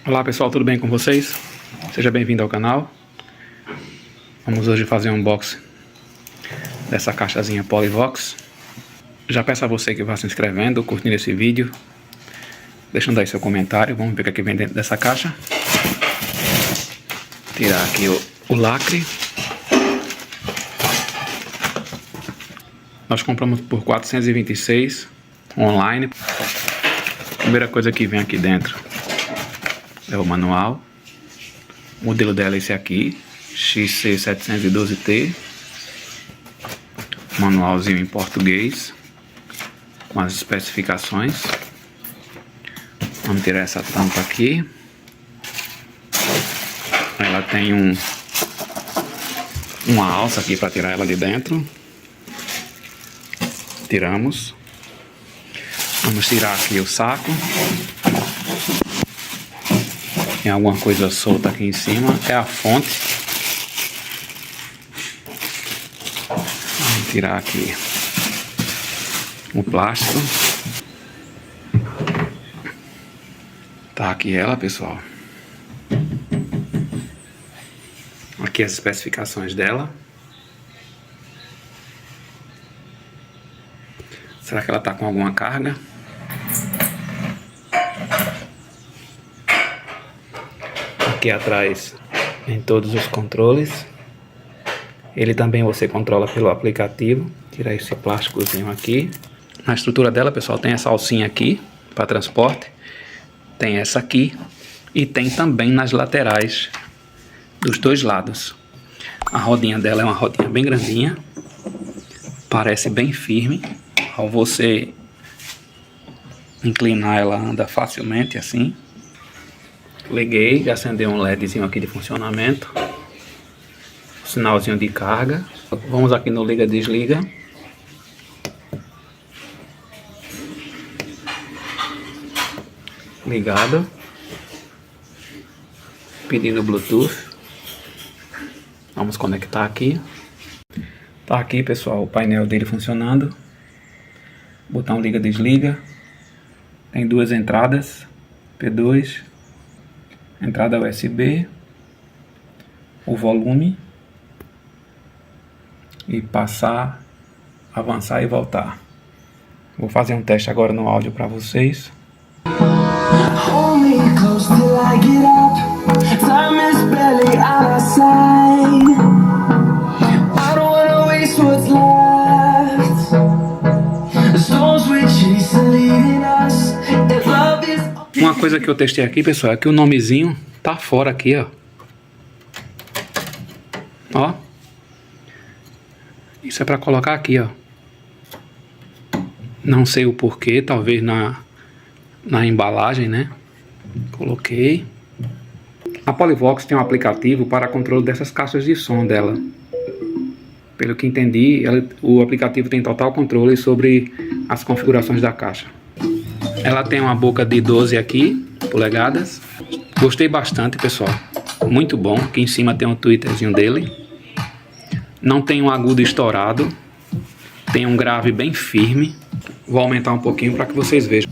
Olá pessoal, tudo bem com vocês? Seja bem-vindo ao canal. Vamos hoje fazer um unboxing dessa caixazinha Polivox. Já peço a você que vá se inscrevendo, curtindo esse vídeo, deixando aí seu comentário. Vamos ver o que vem dentro dessa caixa. Tirar aqui o lacre. Nós compramos por R$ 426 online. A primeira coisa que vem aqui dentro é o manual. O modelo dela é esse aqui, XC712T. Manualzinho em português com as especificações. Vamos tirar essa tampa aqui. Ela tem uma alça aqui para tirar ela de dentro. Tiramos. Vamos tirar aqui o saco. Tem alguma coisa solta aqui em cima. É a fonte. Vamos tirar aqui o plástico. Tá aqui ela, pessoal. Aqui as especificações dela. Será que ela tá com alguma carga? Aqui atrás tem todos os controles. Ele também você controla pelo aplicativo. Tirar esse plásticozinho aqui. Na estrutura dela, pessoal, tem essa alcinha aqui para transporte. Tem essa aqui. E tem também nas laterais dos dois lados. A rodinha dela é uma rodinha bem grandinha. Parece bem firme. Ao você inclinar, ela anda facilmente assim. Liguei, já acendeu um LEDzinho aqui de funcionamento. Sinalzinho de carga. Vamos aqui no liga desliga. Ligado. Pedindo Bluetooth. Vamos conectar aqui. Tá aqui, pessoal, o painel dele funcionando. Botão liga desliga. Tem duas entradas, P2, entrada USB, o volume e passar, avançar e voltar. Vou fazer um teste agora no áudio para vocês. Uma coisa que eu testei aqui, pessoal, é que o nomezinho tá fora aqui, ó. Ó. Isso é para colocar aqui, ó. Não sei o porquê, talvez na embalagem, né? Coloquei. A Polivox tem um aplicativo para controle dessas caixas de som dela. Pelo que entendi, o aplicativo tem total controle sobre as configurações da caixa. Ela tem uma boca de 12 aqui, polegadas. Gostei bastante, pessoal. Muito bom. Aqui em cima tem um tweeterzinho dele. Não tem um agudo estourado. Tem um grave bem firme. Vou aumentar um pouquinho para que vocês vejam.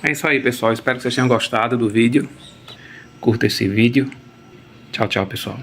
É isso aí, pessoal. Espero que vocês tenham gostado do vídeo. Curta esse vídeo. Tchau, tchau, pessoal.